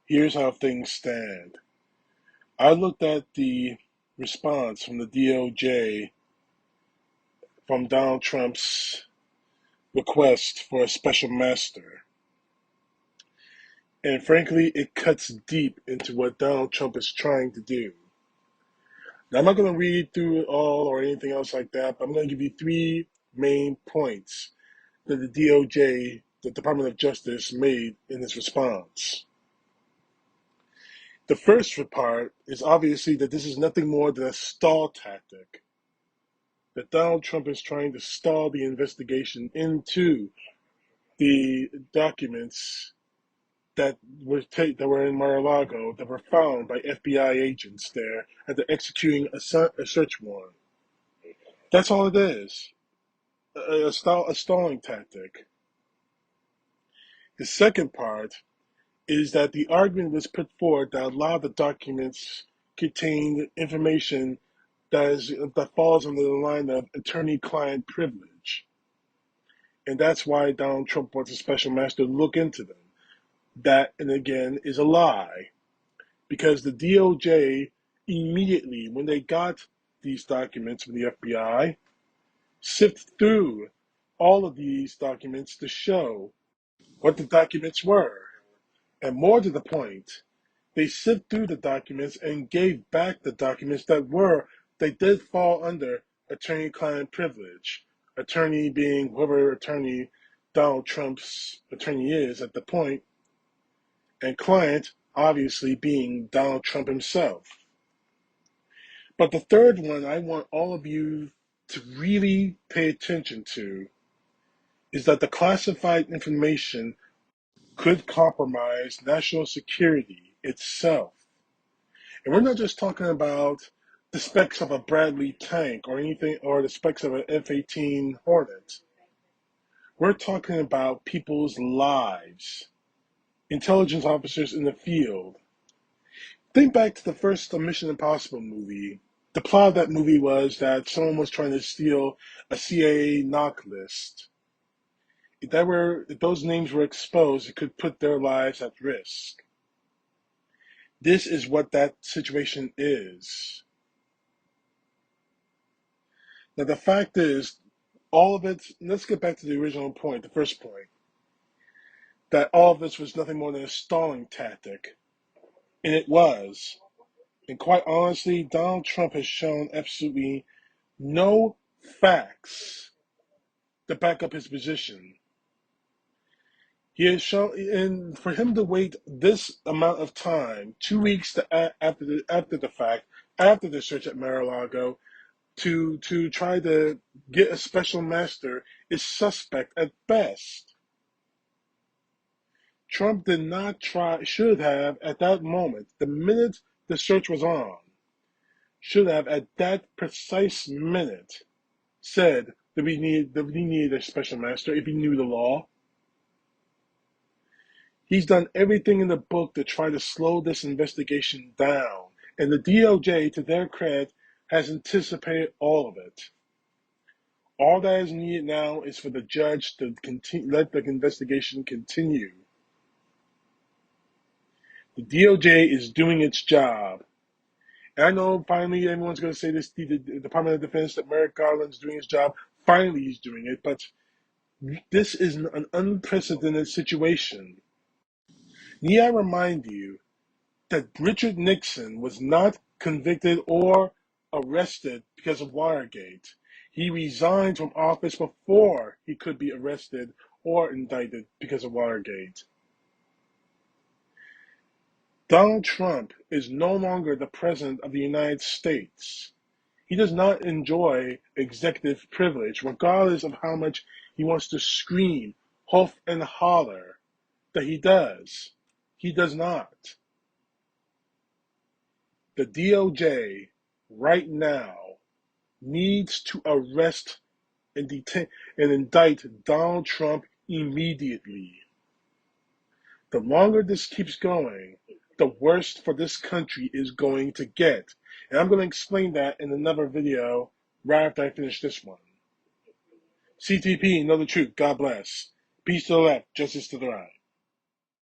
Here's how things stand. I looked at the response from the DOJ from Donald Trump's request for a special master. And frankly, it cuts deep into what Donald Trump is trying to do. Now, I'm not going to read through it all or anything else like that, but I'm going to give you three main points that the DOJ, the Department of Justice, made in its response. The first part is obviously that this is nothing more than a stall tactic. That Donald Trump is trying to stall the investigation into the documents that were in Mar-a-Lago that were found by FBI agents there after executing a search warrant. That's all it is. A stalling tactic. The second part is that the argument was put forward that a lot of the documents contain information that falls under the line of attorney-client privilege. And that's why Donald Trump wants a special master to look into them. That, and again, is a lie. Because the DOJ immediately, when they got these documents from the FBI, sifted through all of these documents to show what the documents were. And more to the point, they sifted through the documents and gave back the documents they did fall under attorney-client privilege. Attorney being whoever attorney Donald Trump's attorney is at the point, and client obviously being Donald Trump himself. But the third one I want all of you to really pay attention to is that the classified information could compromise national security itself. And we're not just talking about the specs of a Bradley tank or anything, or the specs of an F-18 Hornet. We're talking about people's lives, intelligence officers in the field. Think back to the first Mission Impossible movie. The plot of that movie was that someone was trying to steal a CIA knock list. If those names were exposed, it could put their lives at risk. This is what that situation is. Now, the fact is, all of it, let's get back to the original point, the first point, that all of this was nothing more than a stalling tactic. And it was. And quite honestly, Donald Trump has shown absolutely no facts to back up his position. He has shown, and for him to wait this amount of time, 2 weeks after the fact, after the search at Mar-a-Lago, to try to get a special master is suspect at best. Trump should have at that moment, the minute the search was on, should have at that precise minute said that we needed a special master if he knew the law. He's done everything in the book to try to slow this investigation down, and the DOJ, to their credit, has anticipated all of it. All that is needed now is for the judge to let the investigation continue. The DOJ is doing its job. And I know finally everyone's going to say this, the Department of Defense, that Merrick Garland's doing his job. Finally he's doing it, but this is an unprecedented situation. Need I remind you that Richard Nixon was not convicted or arrested because of Watergate. He resigned from office before he could be arrested or indicted because of Watergate. Donald Trump is no longer the President of the United States. He does not enjoy executive privilege, regardless of how much he wants to scream, hoof, and holler that he does. He does not. The DOJ right now needs to arrest and detain and indict Donald Trump immediately. The longer this keeps going, the worse for this country is going to get. And I'm going to explain that in another video right after I finish this one. CTP, know the truth. God bless. Peace to the left, justice to the right.